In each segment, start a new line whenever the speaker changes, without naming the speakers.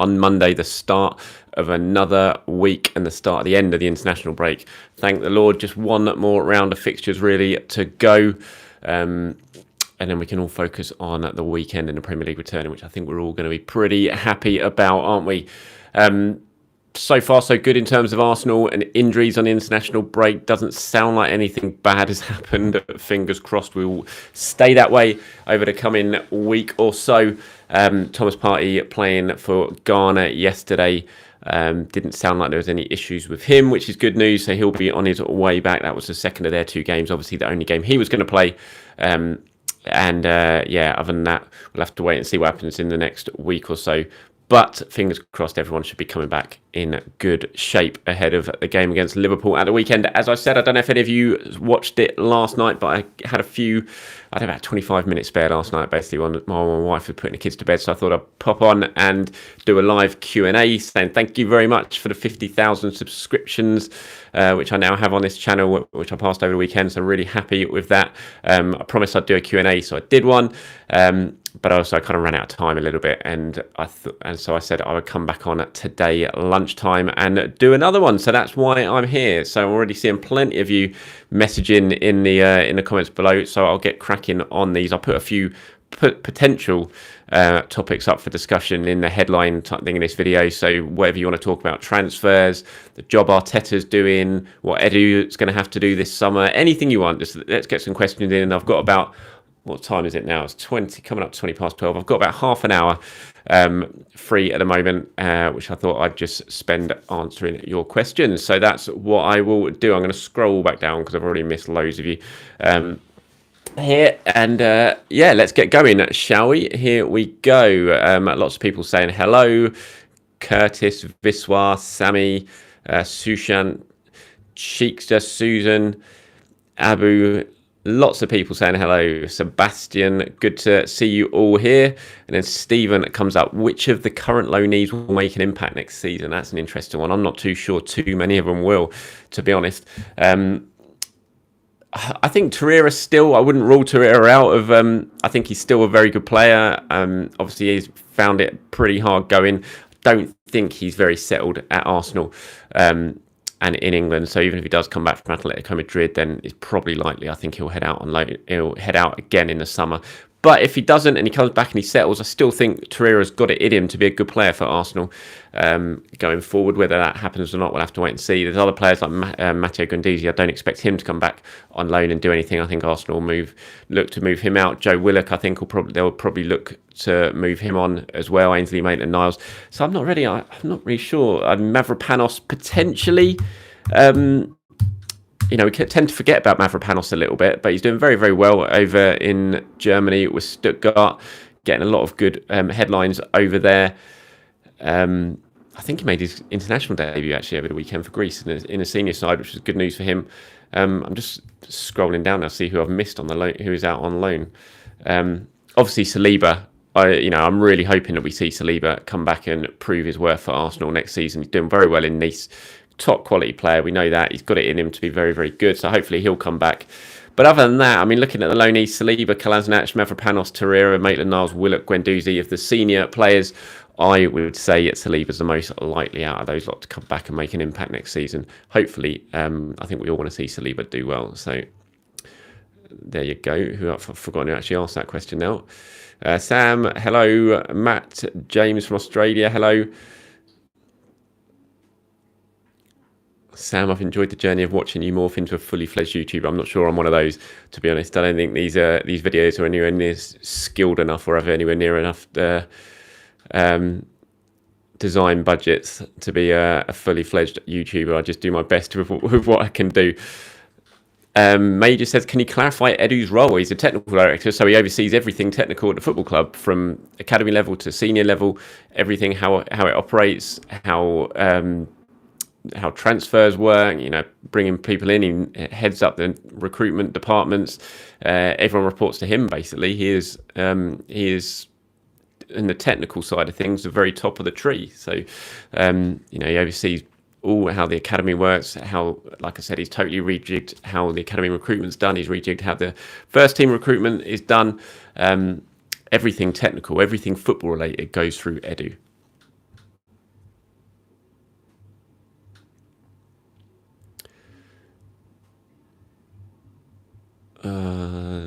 on Monday, the start of another week and the end of the international break. Thank the Lord, just one more round of fixtures really to go. And then we can all focus on the weekend in the Premier League returning, which I think we're all going to be pretty happy about, aren't we? So far, so good in terms of Arsenal, and injuries on the international break. Doesn't sound like anything bad has happened. Fingers crossed we will stay that way over the coming week or so. Thomas Partey playing for Ghana yesterday. Didn't sound like there was any issues with him, which is good news. So he'll be on his way back. That was the second of their 2 games. Obviously, the only game he was going to play. Other than that, we'll have to wait and see what happens in the next week or so. But fingers crossed, everyone should be coming back in good shape ahead of the game against Liverpool at the weekend. As I said, I don't know if any of you watched it last night, but I had about 25 minutes spare last night, basically, when my wife was putting the kids to bed. So I thought I'd pop on and do a live Q&A saying thank you very much for the 50,000 subscriptions, which I now have on this channel, which I passed over the weekend. So really happy with that. I promised I'd do a Q&A, so I did one. But also I kind of ran out of time a little bit, and so I said I would come back on today at lunchtime and do another one. So that's why I'm here. So I'm already seeing plenty of you messaging in the comments below. So I'll get cracking on these. I'll put a few potential topics up for discussion in the headline type thing in this video. So whatever you want to talk about, transfers, the job Arteta's doing, what Edu's going to have to do this summer, anything you want. Just let's get some questions in. I've got about, what time is it now? It's coming up to 20 past 12. I've got about half an hour free at the moment, which I thought I'd just spend answering your questions. So that's what I will do. I'm going to scroll back down because I've already missed loads of you here. And let's get going, shall we? Here we go. Lots of people saying hello. Curtis, Viswa, Sammy, Sushant, Cheekster, Susan, Abu. Lots of people saying hello. Sebastian, good to see you all here. And then Stephen comes up. Which of the current loanees will make an impact next season? That's an interesting one. I'm not too sure too many of them will, to be honest. I think Torreira still, I wouldn't rule Torreira out of, I think he's still a very good player. Obviously, he's found it pretty hard going. Don't think he's very settled at Arsenal. And in England, so even if he does come back from Atletico Madrid, then it's probably likely. I think he'll head out on loan. He'll head out again in the summer. But if he doesn't and he comes back and he settles, I still think Torreira's got it in him to be a good player for Arsenal going forward. Whether that happens or not, we'll have to wait and see. There's other players like Matteo Guendouzi. I don't expect him to come back on loan and do anything. I think Arsenal look to move him out. Joe Willock, I think they'll probably look to move him on as well. Ainsley Maitland-Niles. So I'm not really sure. Mavropanos potentially. We tend to forget about Mavropanos a little bit, but he's doing very, very well over in Germany with Stuttgart, getting a lot of good headlines over there. I think he made his international debut actually over the weekend for Greece in a senior side, which is good news for him. I'm just scrolling down now to see who I've missed on the loan, who is out on loan. Obviously Saliba. I'm really hoping that we see Saliba come back and prove his worth for Arsenal next season. He's doing very well in Nice. Top quality player, we know that. He's got it in him to be very, very good, so hopefully he'll come back. But other than that, I mean, looking at the loanees, Saliba, Kolasinac, Mavropanos, Torreira, Maitland-Niles, Willock, Guendouzi, of the senior players, I would say Saliba's the most likely out of those lot to come back and make an impact next season. Hopefully, I think we all want to see Saliba do well. So there you go. I've forgotten to actually ask that question now. Sam, hello. Matt, James from Australia, hello. Sam, I've enjoyed the journey of watching you morph into a fully fledged YouTuber. I'm not sure I'm one of those, to be honest. I don't think these videos are anywhere near skilled enough or have anywhere near enough design budgets to be a fully fledged YouTuber. I just do my best with what I can do. Major says, can you clarify Edu's role? He's a technical director, so he oversees everything technical at the football club, from academy level to senior level, everything, how it operates, how transfers work, bringing people in. He heads up the recruitment departments. Everyone reports to him, basically. He is in the technical side of things, the very top of the tree. So, he oversees all how the academy works, how, like I said, he's totally rejigged how the academy recruitment's done. He's rejigged how the first team recruitment is done. Everything technical, everything football related goes through Edu.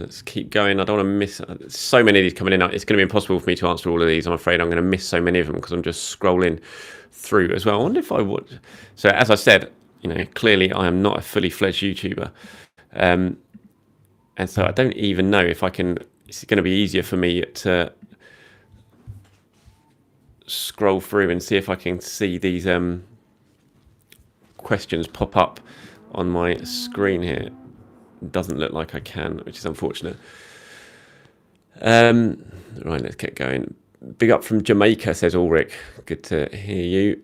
let's keep going. I don't want to miss so many of these coming in. It's going to be impossible for me to answer all of these. I'm afraid I'm going to miss so many of them because I'm just scrolling through as well. I wonder if I would. So as I said, clearly I am not a fully fledged YouTuber. And so I don't even know if I can. It's going to be easier for me to scroll through and see if I can see these questions pop up on my screen here. It doesn't look like I can, which is unfortunate. Right, let's get going. Big up from Jamaica, says Ulrich. Good to hear you.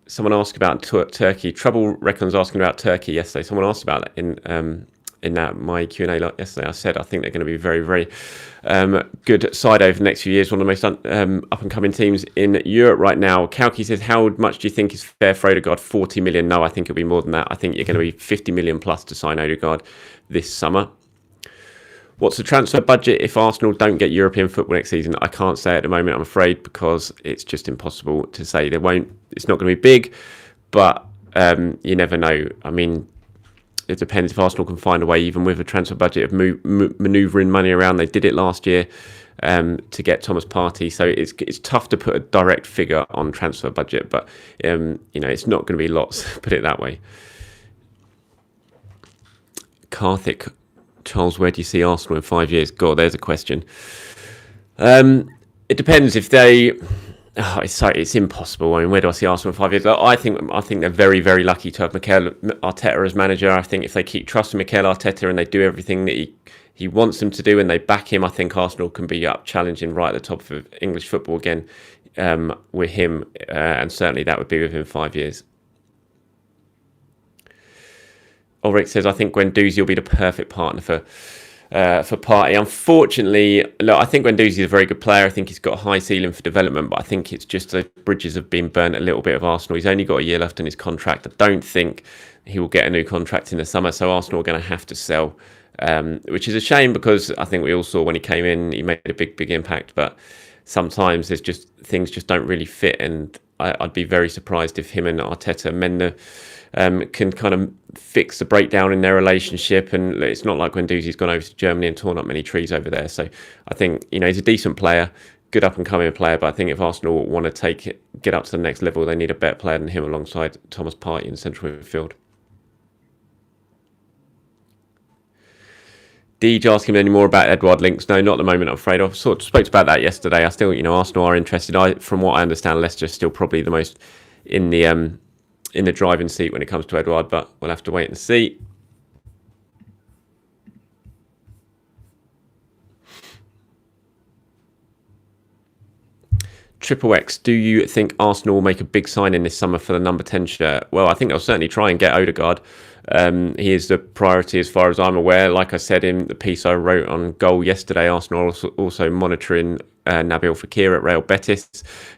Someone asked about Turkey. Trouble Reckons asking about Turkey yesterday. Someone asked about that in my Q&A yesterday. I said I think they're going to be very, very good side over the next few years. One of the most up-and-coming teams in Europe right now. Kalki says, how much do you think is fair for Odegaard? 40 million? No, I think it'll be more than that. I think you're going to be 50 million plus to sign Odegaard this summer. What's the transfer budget if Arsenal don't get European football next season? I can't say at the moment, I'm afraid, because it's just impossible to say. It's not going to be big, but you never know. I mean, it depends if Arsenal can find a way, even with a transfer budget, of manoeuvring money around. They did it last year to get Thomas Partey, so it's tough to put a direct figure on transfer budget, but it's not going to be lots, put it that way. Karthik, Charles, where do you see Arsenal in 5 years? God, there's a question. It depends if they. It's impossible. I mean, where do I see Arsenal in 5 years? I think they're very, very lucky to have Mikel Arteta as manager. I think if they keep trusting Mikel Arteta and they do everything that he wants them to do and they back him, I think Arsenal can be up challenging right at the top of English football again with him, and certainly that would be within 5 years. Ulrich says, I think Guendouzi will be the perfect partner for Partey. Unfortunately, look, I think Guendouzi is a very good player. I think he's got a high ceiling for development, but I think it's just the bridges have been burnt a little bit of Arsenal. He's only got a year left in his contract. I don't think he will get a new contract in the summer, so Arsenal are going to have to sell, which is a shame because I think we all saw when he came in, he made a big, big impact, but sometimes there's just things just don't really fit, and I'd be very surprised if him and Arteta can kind of fix the breakdown in their relationship. And it's not like Guendouzi's gone over to Germany and torn up many trees over there. So I think, he's a decent player, good up and coming player, but I think if Arsenal want to get up to the next level, they need a better player than him alongside Thomas Partey in central midfield. Deej asking any more about Edouard links? No, not at the moment, I'm afraid. I sort of spoke about that yesterday. I still, Arsenal are interested. From what I understand, Leicester's still probably the most in the driving seat when it comes to Edouard, but we'll have to wait and see. Triple X, do you think Arsenal will make a big signing this summer for the number 10 shirt? Well, I think they'll certainly try and get Odegaard. He is the priority as far as I'm aware. Like I said in the piece I wrote on Goal yesterday, Arsenal are also monitoring Nabil Fekir at Real Betis,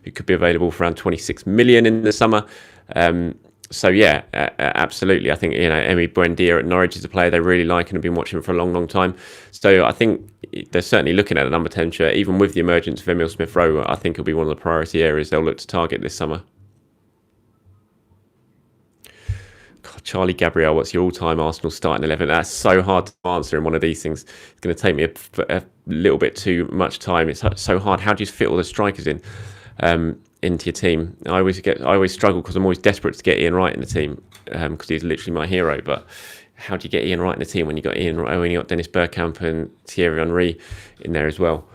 who could be available for around 26 million in the summer. So yeah, absolutely. I think Emi Buendia at Norwich is a player they really like and have been watching for a long, long time. So I think they're certainly looking at the number 10 shirt. Even with the emergence of Emile Smith-Rowe, I think it'll be one of the priority areas they'll look to target this summer. God, Charlie Gabriel, what's your all-time Arsenal starting 11? That's so hard to answer in one of these things. It's going to take me a little bit too much time. It's so hard. How do you fit all the strikers in? Into your team? I always struggle because I'm always desperate to get Ian Wright in the team because he's literally my hero. But how do you get Ian Wright in the team when you got when you got Dennis Bergkamp and Thierry Henry in there as well?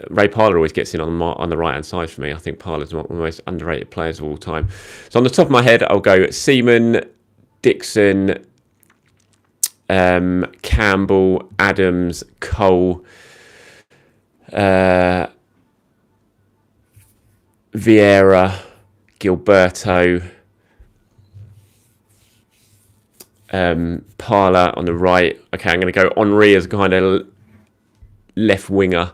Ray Parlour always gets in on the right hand side for me. I think Parlour's one of the most underrated players of all time. So on the top of my head, I'll go Seaman, Dixon, Campbell, Adams, Cole, Vieira, Gilberto, Parlour on the right. Okay, I'm going to go Henry as kind of left winger,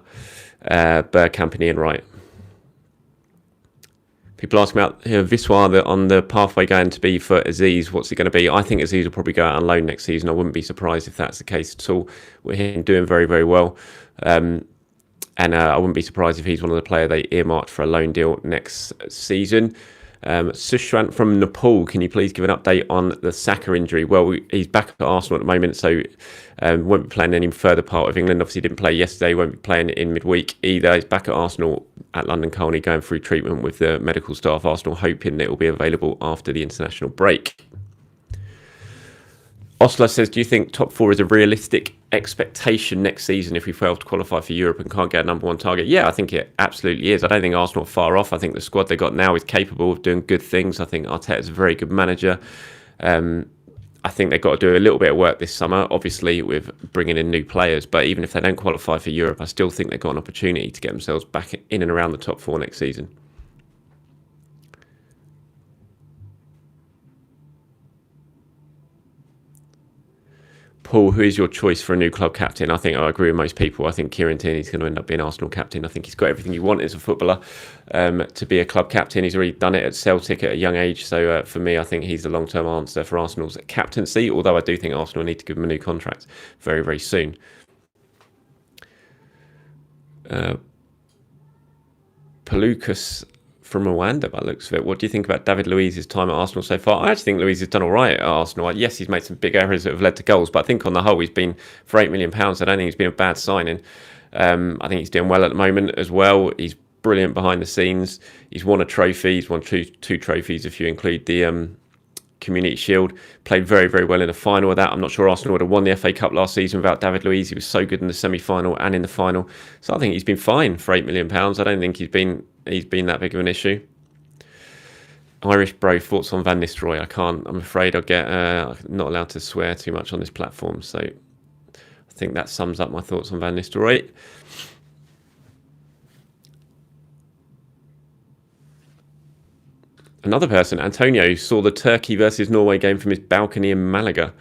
Bergkamp and Ian Wright. People ask about Viswa on the pathway going to be for Aziz. What's it going to be? I think Aziz will probably go out on loan next season. I wouldn't be surprised if that's the case at all. We're him doing very, very well. And I wouldn't be surprised if he's one of the players they earmarked for a loan deal next season. Sushant from Nepal, can you please give an update on the Saka injury? Well, he's back at Arsenal at the moment, so won't be playing any further part of England. Obviously, didn't play yesterday, won't be playing in midweek either. He's back at Arsenal at London Colney, going through treatment with the medical staff. Arsenal hoping that it will be available after the international break. Osler says, do you think top four is a realistic expectation next season if we fail to qualify for Europe and can't get a number one target? Yeah, I think it absolutely is. I don't think Arsenal are far off. I think the squad they got now is capable of doing good things. I think Arteta's a very good manager. I think they've got to do a little bit of work this summer, obviously with bringing in new players. But even if they don't qualify for Europe, I still think they've got an opportunity to get themselves back in and around the top four next season. Paul, who is your choice for a new club captain? I think I agree with most people. I think Kieran Tierney's going to end up being Arsenal captain. I think he's got everything you want as a footballer to be a club captain. He's already done it at Celtic at a young age. So for me, I think he's the long-term answer for Arsenal's captaincy, although I do think Arsenal need to give him a new contract very, very soon. Pelucas from Rwanda, by the looks of it. What do you think about David Luiz's time at Arsenal so far? I actually think Louise has done all right at Arsenal. Yes, he's made some big errors that have led to goals, but I think on the whole, he's been, for £8 million, I don't think he's been a bad signing. I think he's doing well at the moment as well. He's brilliant behind the scenes. He's won a trophy. He's won two trophies if you include the Community Shield. Played very, very well in the final of that. I'm not sure Arsenal would have won the FA Cup last season without David Luiz. He was so good in the semi-final and in the final. So I think he's been fine for £8 million. I don't think he's been that big of an issue. Irish bro, thoughts on Van Nistelrooy? I can't. I'm afraid I'll get not allowed to swear too much on this platform. So I think that sums up my thoughts on Van Nistelrooy. Another person, Antonio, saw the Turkey versus Norway game from his balcony in Malaga.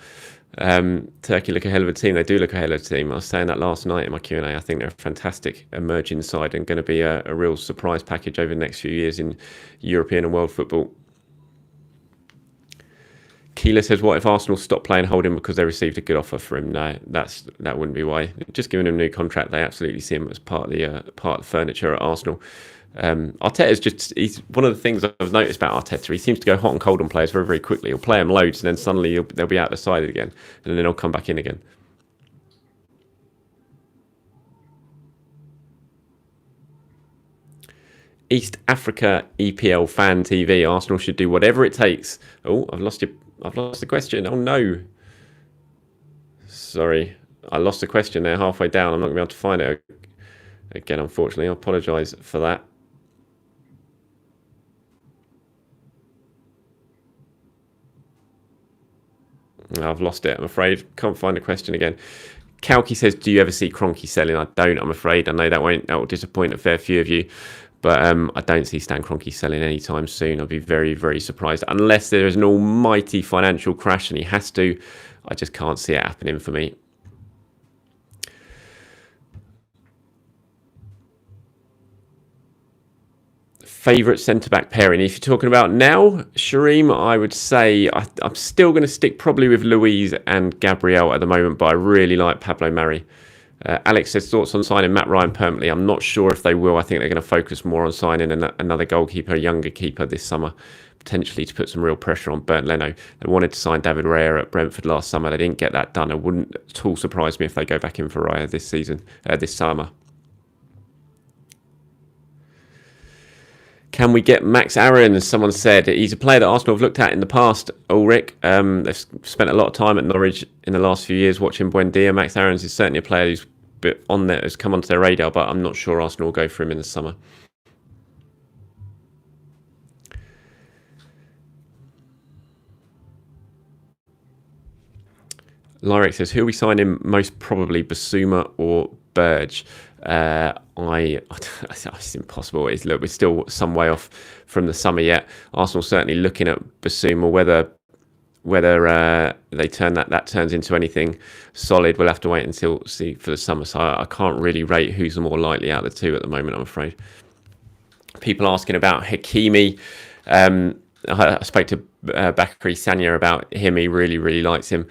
Turkey look a hell of a team. They do look a hell of a team. I was saying that last night in my Q&A. I think they're a fantastic emerging side and going to be a real surprise package over the next few years in European and world football. Keeler says, what if Arsenal stop playing Holding because they received a good offer for him? No, that wouldn't be why. Just giving him a new contract, they absolutely see him as part of the furniture at Arsenal. He's one of the things I've noticed about Arteta. He seems to go hot and cold on players very, very quickly. He'll play them loads and then suddenly they'll be out the side again and then they'll come back in again. East Africa EPL Fan TV. Arsenal should do whatever it takes. Oh, I've lost the question. Oh no. Sorry. I lost the question there halfway down. I'm not going to be able to find it again, unfortunately. I apologise for that. I've lost it, I'm afraid. Can't find the question again. Kalki says, do you ever see Kroenke selling? I don't, I'm afraid. I know that will disappoint a fair few of you. But I don't see Stan Kroenke selling anytime soon. I'd be very, very surprised. Unless there is an almighty financial crash and he has to. I just can't see it happening for me. Favourite centre-back pairing? If you're talking about now, Shareem, I would say I'm still going to stick probably with Louise and Gabriel at the moment, but I really like Pablo Mari. Alex says, thoughts on signing Matt Ryan permanently? I'm not sure if they will. I think they're going to focus more on signing another goalkeeper, a younger keeper this summer, potentially to put some real pressure on Bernd Leno. They wanted to sign David Raya at Brentford last summer. They didn't get that done. It wouldn't at all surprise me if they go back in for Raya this summer. Can we get Max Aaron? Someone said he's a player that Arsenal have looked at in the past. Ulrich, they've spent a lot of time at Norwich in the last few years watching Buendia. Max Aaron is certainly a player who's has come onto their radar, but I'm not sure Arsenal will go for him in the summer. Lyric says, who are we signing most probably, Basuma or Burge? It's impossible. We're still some way off from the summer yet. Arsenal certainly looking at Basuma. Whether they turns into anything solid, we'll have to wait until see for the summer. So I can't really rate who's the more likely out of the two at the moment, I'm afraid. People asking about Hakimi. I spoke to Bakary Sagna about him. He really, really likes him.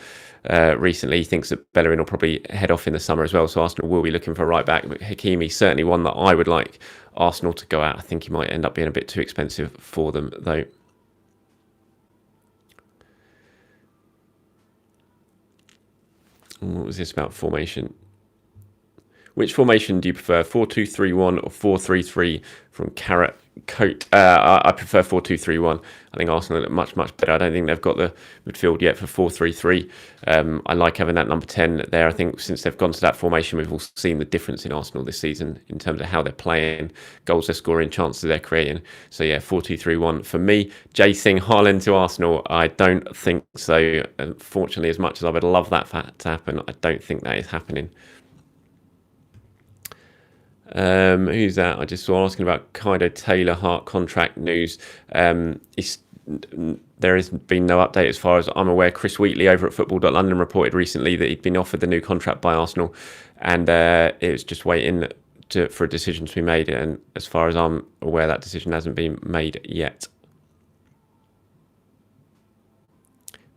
Recently, he thinks that Bellerin will probably head off in the summer as well, so Arsenal will be looking for a right back. But Hakimi certainly one that I would like Arsenal to go out. I think he might end up being a bit too expensive for them, though. What was this about formation? Which formation do you prefer, 4-2-3-1 or 4-3-3 from Carrot Coat? I prefer 4-2-3-1. I think Arsenal look much, much better. I don't think they've got the midfield yet for 4-3-3. I like having that number 10 there. I think since they've gone to that formation, we've all seen the difference in Arsenal this season in terms of how they're playing, goals they're scoring, chances they're creating. So yeah, 4-2-3-1 for me. Jay Singh, Harland to Arsenal. I don't think so. Unfortunately, as much as I would love that to happen, I don't think that is happening. Who's that? I just saw asking about Kaido Taylor Hart contract news. There has been no update as far as I'm aware. Chris Wheatley over at Football.London reported recently that he'd been offered the new contract by Arsenal, and it was just waiting for a decision to be made. And as far as I'm aware, that decision hasn't been made yet.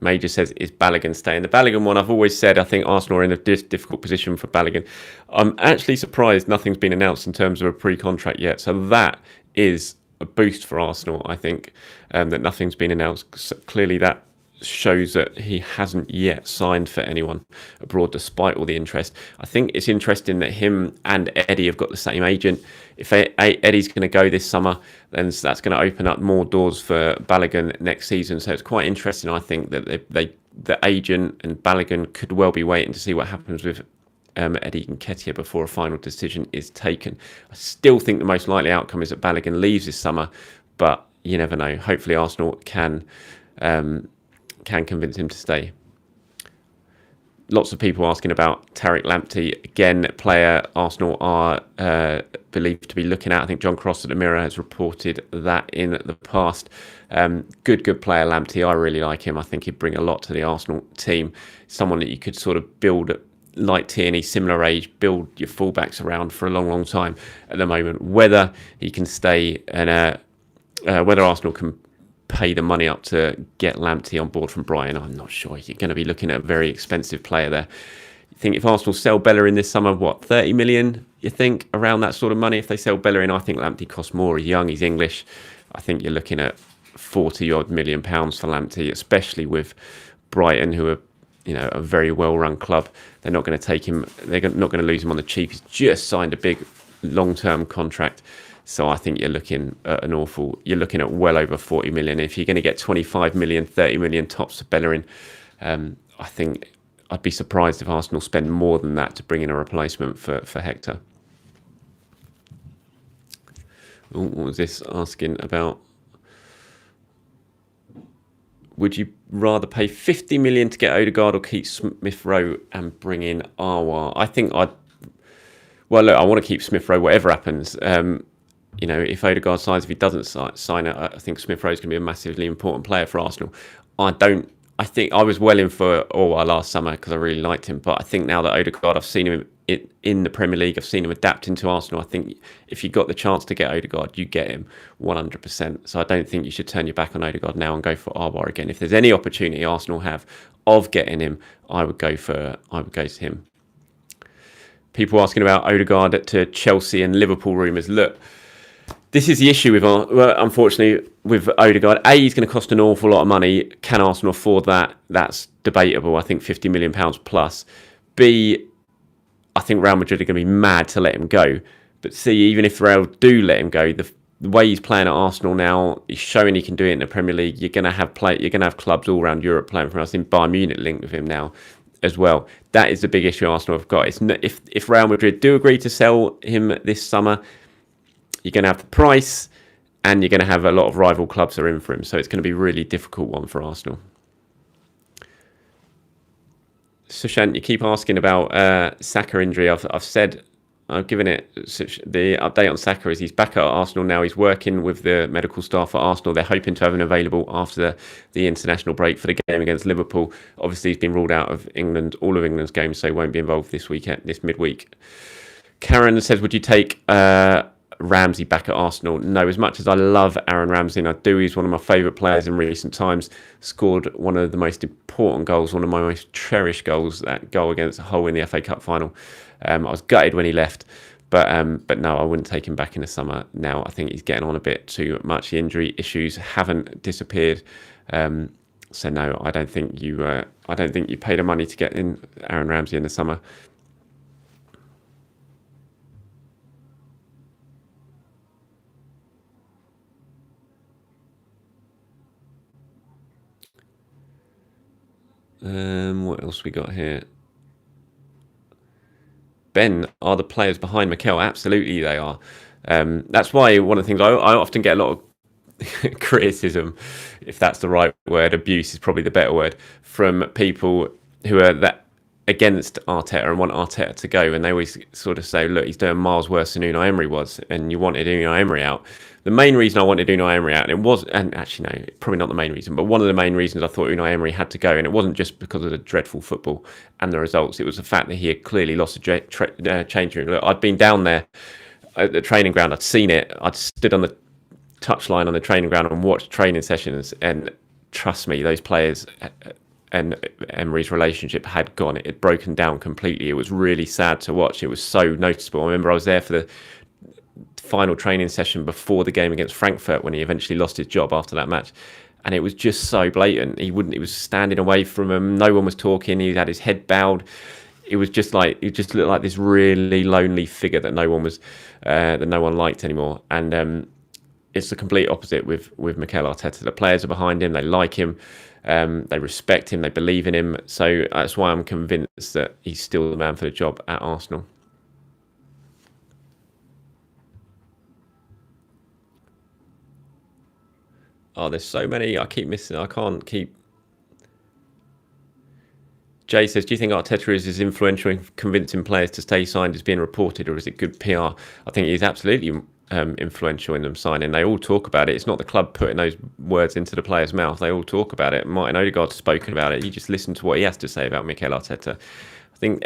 Major says, is Balogun staying? The Balogun one, I've always said, I think Arsenal are in a difficult position for Balogun. I'm actually surprised nothing's been announced in terms of a pre-contract yet. So that is a boost for Arsenal, I think, that nothing's been announced. So clearly that shows that he hasn't yet signed for anyone abroad despite all the interest. I think it's interesting that him and Eddie have got the same agent. If Eddie's going to go this summer, then that's going to open up more doors for Balogun next season. So it's quite interesting, I think, that the agent and Balogun could well be waiting to see what happens with Eddie Nketiah before a final decision is taken. I still think the most likely outcome is that Balogun leaves this summer, but you never know. Hopefully Arsenal can convince him to stay. Lots of people asking about Tariq Lamptey. Again, player Arsenal are believed to be looking at. I think John Cross at the Mirror has reported that in the past. Good player Lamptey. I really like him. I think he'd bring a lot to the Arsenal team. Someone that you could sort of build like Tierney, similar age, build your fullbacks around for a long, long time at the moment. Whether he can stay and whether Arsenal can pay the money up to get Lamptey on board from Brighton, I'm not sure. You're going to be looking at a very expensive player there. You think if Arsenal sell Bellerin this summer, what, 30 million, you think, around that sort of money? If they sell Bellerin, I think Lamptey costs more. He's young, he's English. I think you're looking at 40-odd million pounds for Lamptey, especially with Brighton, who are, you know, a very well-run club. They're not going to take him, they're not going to lose him on the cheap. He's just signed a big long-term contract. So I think you're looking at you're looking at well over 40 million. If you're going to get 25 million, 30 million tops of Bellerin, I think I'd be surprised if Arsenal spend more than that to bring in a replacement for Hector. Ooh, what was this asking about? Would you rather pay 50 million to get Odegaard or keep Smith Rowe and bring in Arwa? I think I want to keep Smith Rowe whatever happens. You know, if Odegaard signs, if he doesn't sign it, I think Smith Rowe is going to be a massively important player for Arsenal. I think I was well in for Orwa last summer because I really liked him. But I think now that Odegaard, I've seen him in the Premier League, I've seen him adapt into Arsenal. I think if you got the chance to get Odegaard, you get him 100%. So I don't think you should turn your back on Odegaard now and go for Arwa again. If there's any opportunity Arsenal have of getting him, I would go to him. People asking about Odegaard to Chelsea and Liverpool rumours. Look, this is the issue with, unfortunately, with Odegaard. A, he's going to cost an awful lot of money. Can Arsenal afford that? That's debatable. I think £50 million plus. B, I think Real Madrid are going to be mad to let him go. But C, even if Real do let him go, the way he's playing at Arsenal now, he's showing he can do it in the Premier League. You're going to have clubs all around Europe playing for us. In Bayern Munich linked with him now as well. That is the big issue Arsenal have got. It's if Real Madrid do agree to sell him this summer, you're going to have the price and you're going to have a lot of rival clubs that are in for him. So it's going to be a really difficult one for Arsenal. Sushant, you keep asking about Saka injury. I've given it the update on Saka is he's back at Arsenal now. He's working with the medical staff at Arsenal. They're hoping to have him available after the international break for the game against Liverpool. Obviously, he's been ruled out of all of England's games, so he won't be involved this midweek. Karen says, would you take Ramsey back at Arsenal? No, as much as I love Aaron Ramsey, and I do, he's one of my favourite players in recent times, scored one of the most important goals, one of my most cherished goals, that goal against Hull in the FA Cup final. I was gutted when he left, but no, I wouldn't take him back in the summer now. I think he's getting on a bit too much. The injury issues haven't disappeared. So no, I don't think you. I don't think you paid the money to get in Aaron Ramsey in the summer. What else we got here? Ben, are the players behind Mikel? Absolutely, they are. That's why one of the things I often get a lot of criticism, if that's the right word, abuse is probably the better word, from people who are that against Arteta and want Arteta to go, and they always sort of say, look, he's doing miles worse than Unai Emery was, and you wanted Unai Emery out. The main reason I wanted Unai Emery out, and actually no, probably not the main reason, but one of the main reasons I thought Unai Emery had to go, and it wasn't just because of the dreadful football and the results, it was the fact that he had clearly lost a changing room. Look, I'd been down there at the training ground, I'd seen it, I'd stood on the touchline on the training ground and watched training sessions, and trust me, those players and Emery's relationship had gone. It had broken down completely. It was really sad to watch. It was so noticeable. I remember I was there for the final training session before the game against Frankfurt when he eventually lost his job after that match, and it was just so blatant. He was standing away from him. No one was talking. He had his head bowed. It was just like, it just looked like this really lonely figure that no one liked anymore. And it's the complete opposite with Mikel Arteta. The players are behind him. They like him. They respect him. They believe in him. So that's why I'm convinced that he's still the man for the job at Arsenal. Oh, there's so many. I keep missing. I can't keep. Jay says, do you think Arteta is as influential in convincing players to stay signed as being reported, or is it good PR? I think he's absolutely influential in them signing. They all talk about it. It's not the club putting those words into the player's mouth. They all talk about it. Martin Odegaard's spoken about it. You just listen to what he has to say about Mikel Arteta. I think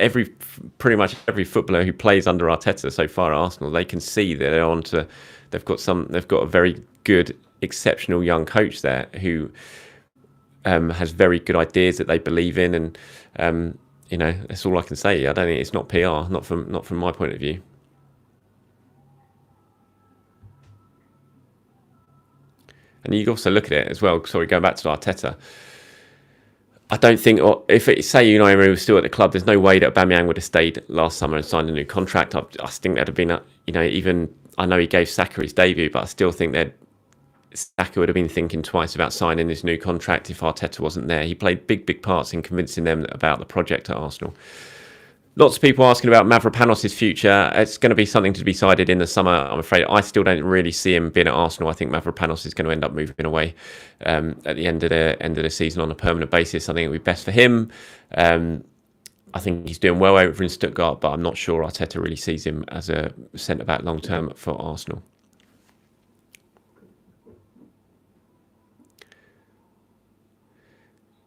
pretty much every footballer who plays under Arteta so far at Arsenal, they can see that they're on to. They've got a very good, exceptional young coach there who has very good ideas that they believe in, and that's all I can say. I don't think it's not PR, not from my point of view. And you also look at it as well. Sorry, going back to Arteta, I don't think, or if say Unai Emery was still at the club, there's no way that Aubameyang would have stayed last summer and signed a new contract. I think that'd have been, even I know he gave Saka his debut, but I still think that Saka would have been thinking twice about signing this new contract if Arteta wasn't there. He played big parts in convincing them about the project at Arsenal. Lots of people asking about Mavropanos' future. It's going to be something to be decided in the summer, I'm afraid. I still don't really see him being at Arsenal. I think Mavropanos is going to end up moving away at the end of the season on a permanent basis. I think it would be best for him. I think he's doing well over in Stuttgart, but I'm not sure Arteta really sees him as a centre-back long-term for Arsenal.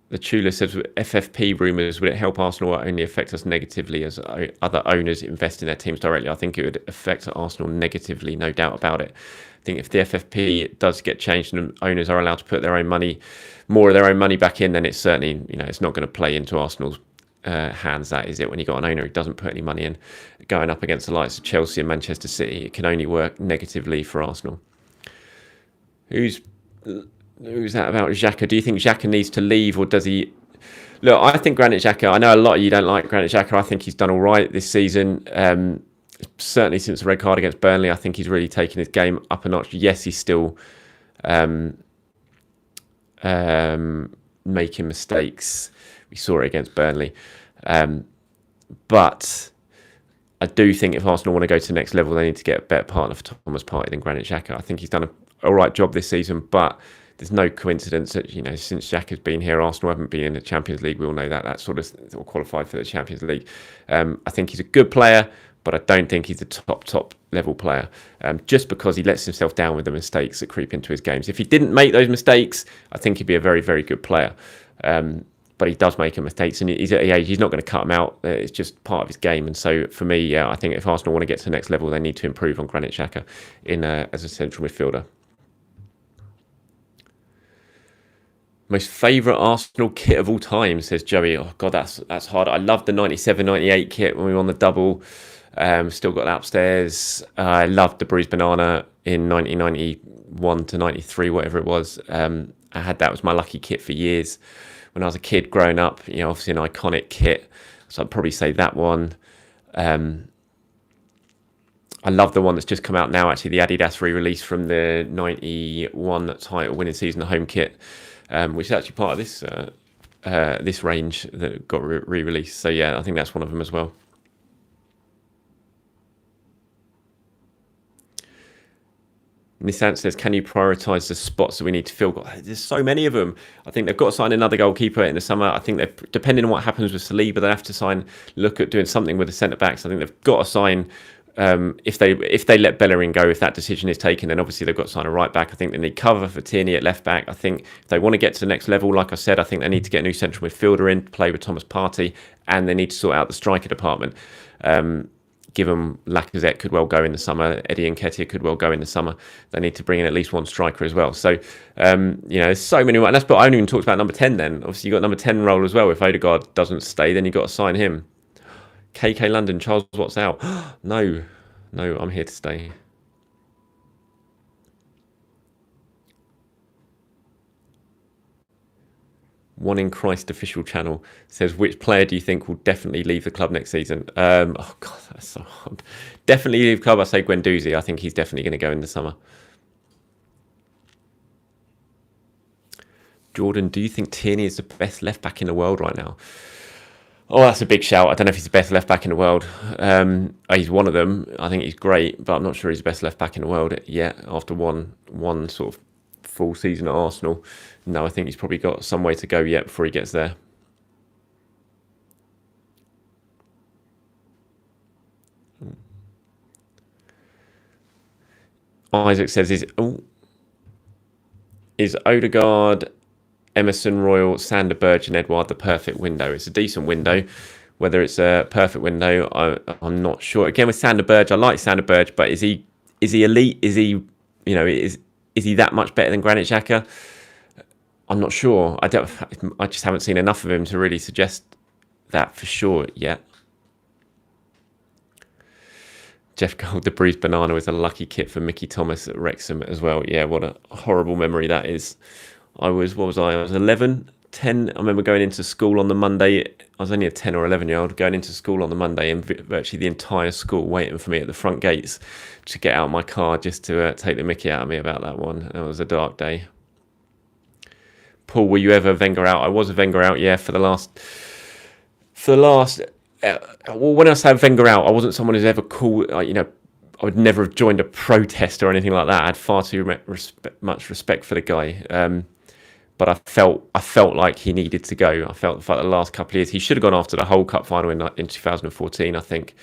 The Chula says, FFP rumours, would it help Arsenal or only affect us negatively as other owners invest in their teams directly? I think it would affect Arsenal negatively, no doubt about it. I think if the FFP does get changed and owners are allowed to put their own money, more of their own money back in, then it's certainly, it's not going to play into Arsenal's hands, that is it. When you've got an owner who doesn't put any money in, going up against the likes of Chelsea and Manchester City, it can only work negatively for Arsenal. Who's that about Xhaka? Do you think Xhaka needs to leave, or does he? Look, I think Granit Xhaka, I know a lot of you don't like Granit Xhaka. I think he's done all right this season. Certainly since the red card against Burnley, I think he's really taken his game up a notch. Yes, he's still making mistakes. We saw it against Burnley. But I do think if Arsenal want to go to the next level, they need to get a better partner for Thomas Partey than Granit Xhaka. I think he's done an all right job this season, but there's no coincidence that, since Xhaka's been here, Arsenal haven't been in the Champions League. We all know that. That's sort of qualified for the Champions League. I think he's a good player, but I don't think he's a top level player, just because he lets himself down with the mistakes that creep into his games. If he didn't make those mistakes, I think he'd be a very, very good player. But he does make mistakes, and he's at the age, he's not going to cut them out. It's just part of his game. And so for me, I think if Arsenal want to get to the next level, they need to improve on Granit Xhaka as a central midfielder. Most favourite Arsenal kit of all time, says Joey. Oh, God, that's hard. I loved the 97-98 kit when we won the double. Still got that upstairs. I loved the bruised banana in 1991 to 93, whatever it was. And I had that as my lucky kit for years when I was a kid growing up. Obviously an iconic kit, so I'd probably say that one. I love the one that's just come out now, actually, the Adidas re-release from the 91 title winning season, the home kit, which is actually part of this range that got re-released. So yeah, I think that's one of them as well. Nissan says, can you prioritise the spots that we need to fill? There's so many of them. I think they've got to sign another goalkeeper in the summer. I think they've, depending on what happens with Saliba, they have to look at doing something with the centre-backs. I think they've got to sign, if they let Bellerin go, if that decision is taken, then obviously they've got to sign a right-back. I think they need cover for Tierney at left-back. I think if they want to get to the next level, like I said, I think they need to get a new central midfielder in to play with Thomas Partey, and they need to sort out the striker department. Given Lacazette could well go in the summer, Eddie Nketiah could well go in the summer. They need to bring in at least one striker as well. So, there's so many. And I only even talked about number 10 then. Obviously, you've got number 10 role as well. If Odegaard doesn't stay, then you've got to sign him. KK London, Charles Watts out. No, I'm here to stay. One in Christ official channel says, which player do you think will definitely leave the club next season? Oh God, that's so hard. Definitely leave the club. I say Guendouzi. I think he's definitely going to go in the summer. Jordan, do you think Tierney is the best left back in the world right now? Oh, that's a big shout. I don't know if he's the best left back in the world. He's one of them. I think he's great, but I'm not sure he's the best left back in the world yet. After one sort of full season at Arsenal, no, I think he's probably got some way to go yet before he gets there. Isaac says, is Odegaard, Emerson Royal, Sander Berge and Edouard the perfect window? It's a decent window. Whether it's a perfect window, I'm not sure. Again, with Sander Berge, I like Sander Berge, but is he elite? Is he, is he that much better than Granit Xhaka? I'm not sure. I just haven't seen enough of him to really suggest that for sure yet. Jeff Gold, the bruised banana was a lucky kit for Mickey Thomas at Wrexham as well. Yeah, what a horrible memory that is. I was 11, 10. I remember going into school on the Monday. I was only a 10 or 11-year-old going into school on the Monday, and virtually the entire school waiting for me at the front gates to get out my car just to take the mickey out of me about that one. It was a dark day. Paul, were you ever Wenger out? I was a Wenger out, yeah, for the last. Well, when I say Wenger out, I wasn't someone who's ever called. I would never have joined a protest or anything like that. I had far too much respect for the guy. But I felt like he needed to go. I felt like the last couple of years he should have gone after the whole cup final in 2014. I think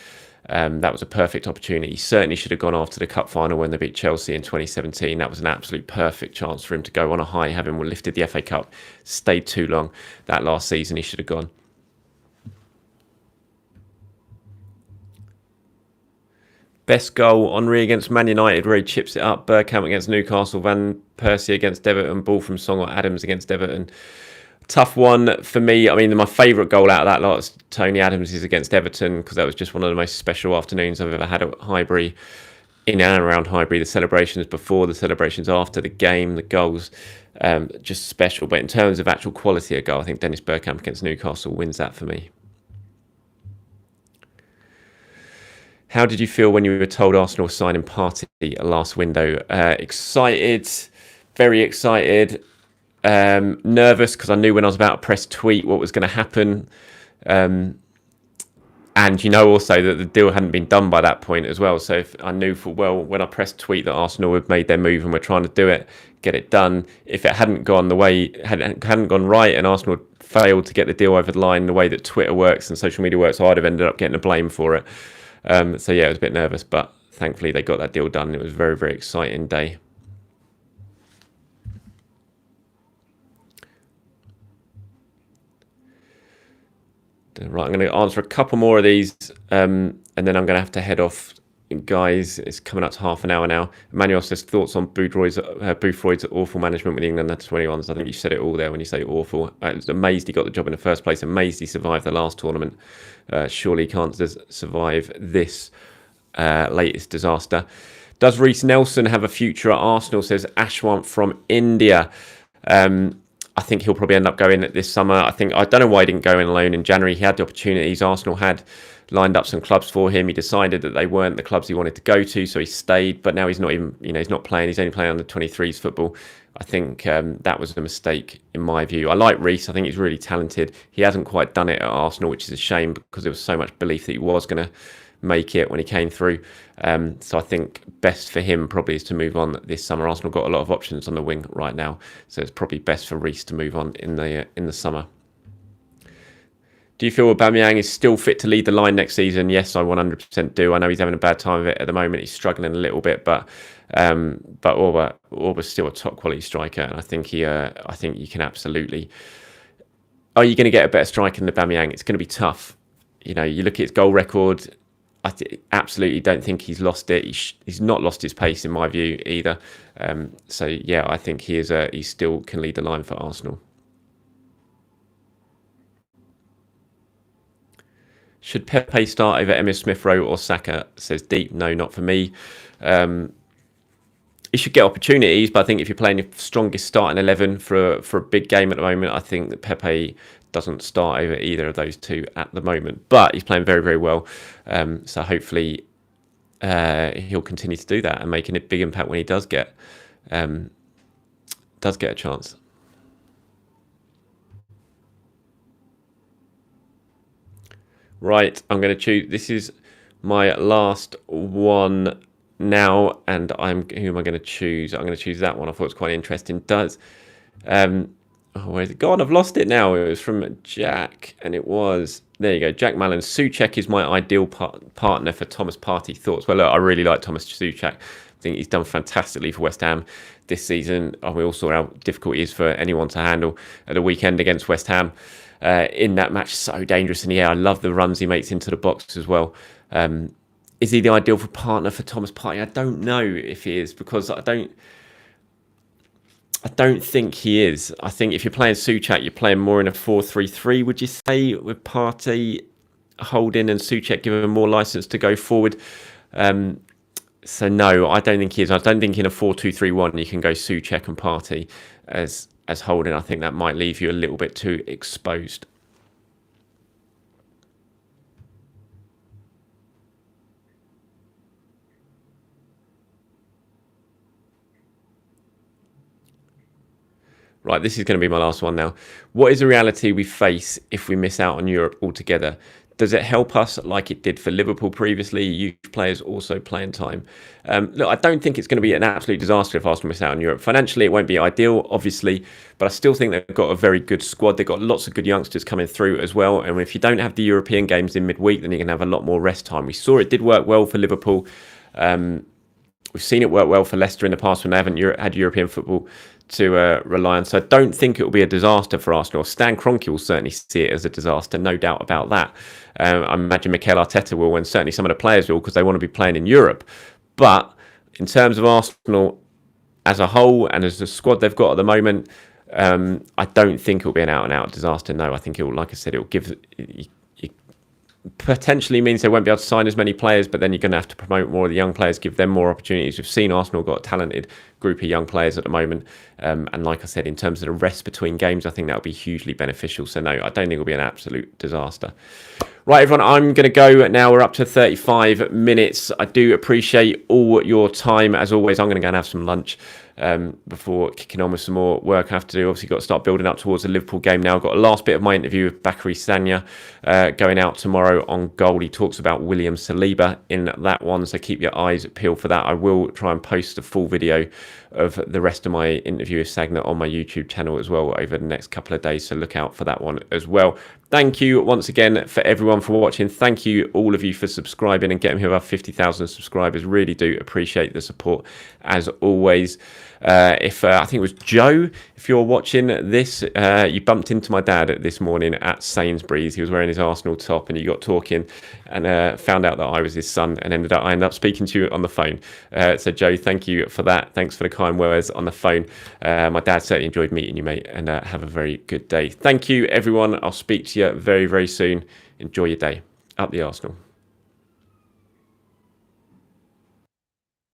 that was a perfect opportunity. He certainly should have gone after the cup final when they beat Chelsea in 2017. That was an absolute perfect chance for him to go on a high, having lifted the FA Cup. Stayed too long that last season. He should have gone. Best goal, Henry against Man United, where he chips it up. Bergkamp against Newcastle. Van Persie against Everton. Ball from Song or Adams against Everton. Tough one for me. I mean, my favourite goal out of that lot is Tony Adams' against Everton, because that was just one of the most special afternoons I've ever had at Highbury, in and around Highbury. The celebrations before, the celebrations after the game, the goals, just special. But in terms of actual quality of goal, I think Dennis Bergkamp against Newcastle wins that for me. How did you feel when you were told Arsenal were signing Partey last window? Excited, very excited, nervous because I knew when I was about to press tweet what was going to happen. And also that the deal hadn't been done by that point as well. So if I knew full well when I pressed tweet that Arsenal had made their move and were trying to do it, get it done. If it hadn't gone the way, hadn't gone right, and Arsenal failed to get the deal over the line the way that Twitter works and social media works, I'd have ended up getting the blame for it. So yeah, I was a bit nervous, but thankfully they got that deal done. It was a very, very exciting day. Right, I'm going to answer a couple more of these, and then I'm going to have to head off. Guys, it's coming up to half an hour now. Emmanuel says, thoughts on Boothroyd's awful management with the England under-21s. I think you said it all there when you say awful. I was amazed he got the job in the first place, amazed he survived the last tournament. Surely he can't survive this latest disaster. Does Reece Nelson have a future at Arsenal, says Ashwant from India. I think he'll probably end up going this summer. I don't know why he didn't go in alone in January. He had the opportunities. Arsenal had lined up some clubs for him. He decided that they weren't the clubs he wanted to go to, so he stayed. But now he's not even, he's not playing. He's only playing under 23s football. I think that was a mistake in my view. I like Reece. I think he's really talented. He hasn't quite done it at Arsenal, which is a shame because there was so much belief that he was going to make it when he came through. So I think best for him probably is to move on this summer. Arsenal got a lot of options on the wing right now, so it's probably best for Reece to move on in the summer. Do you feel Aubameyang is still fit to lead the line next season? Yes, I 100% do. I know he's having a bad time of it at the moment. He's struggling a little bit, but Orba's still a top quality striker, and I think you can absolutely. Are you going to get a better striker than Aubameyang? It's going to be tough. You look at his goal record. I absolutely don't think he's lost it. He's not lost his pace in my view either. So yeah, I think he still can lead the line for Arsenal. Should Pepe start over Emile Smith-Rowe or Saka? Says Deep. No, not for me. He should get opportunities, but I think if you're playing your strongest starting 11 for a big game at the moment, I think that Pepe doesn't start over either of those two at the moment. But he's playing very, very well. So hopefully he'll continue to do that and make a big impact when he does get a chance. Right, I'm going to choose. This is my last one now, and who am I going to choose? I'm going to choose that one. I thought it was quite interesting. Where's it gone? I've lost it now. It was from Jack, and it was, there you go, Jack Mallon. Souček is my ideal partner for Thomas Partey. Thoughts? Well, look, I really like Thomas Souček. I think he's done fantastically for West Ham this season. We all saw how difficult it is for anyone to handle at the weekend against West Ham. In that match, so dangerous in the air. I love the runs he makes into the box as well. Is he the ideal partner for Thomas Partey? I don't know if he is, because I don't think he is. I think if you're playing Souček, you're playing more in a 4-3-3, would you say, with Partey holding and Souček giving him more license to go forward. So no, I don't think he is. I don't think in a 4-2-3-1 you can go Souček and Partey as holding. I think that might leave you a little bit too exposed. Right, this is going to be my last one now. What is the reality we face if we miss out on Europe altogether? Does it help us like it did for Liverpool previously? Youth players also playing time. Look, I don't think it's going to be an absolute disaster if Arsenal miss out on Europe. Financially, it won't be ideal, obviously, but I still think they've got a very good squad. They've got lots of good youngsters coming through as well. And if you don't have the European games in midweek, then you can have a lot more rest time. We saw it did work well for Liverpool. We've seen it work well for Leicester in the past when they haven't had European football to rely on. So I don't think it will be a disaster for Arsenal. Stan Kroenke will certainly see it as a disaster, no doubt about that. I imagine Mikel Arteta will, and certainly some of the players will, because they want to be playing in Europe. But in terms of Arsenal as a whole and as the squad they've got at the moment, I don't think it will be an out-and-out disaster. No, I think it will, like I said, it will give... potentially means they won't be able to sign as many players, but then you're going to have to promote more of the young players, give them more opportunities. We've seen Arsenal got a talented group of young players at the moment. And like I said, in terms of the rest between games, I think that will be hugely beneficial. So no, I don't think it will be an absolute disaster. Right, everyone, I'm going to go now. We're up to 35 minutes. I do appreciate all your time. As always, I'm going to go and have some lunch before kicking on with some more work I have to do. Obviously, got to start building up towards the Liverpool game now. I've got a last bit of my interview with Bakary Sagna going out tomorrow on Goal. He talks about William Saliba in that one, so keep your eyes peeled for that. I will try and post a full video of the rest of my interview with Sagna on my YouTube channel as well over the next couple of days, so look out for that one as well. Thank you once again for everyone for watching. Thank you all of you for subscribing and getting me above 50,000 subscribers. Really do appreciate the support as always. I think it was Joe, if you're watching this, you bumped into my dad this morning at Sainsbury's. He was wearing his Arsenal top and you got talking and found out that I was his son, and I ended up speaking to you on the phone. So Joe, thank you for that. Thanks for the kind words on the phone. My dad certainly enjoyed meeting you, mate, and have a very good day. Thank you, everyone. I'll speak to you very, very soon. Enjoy your day. Up the Arsenal.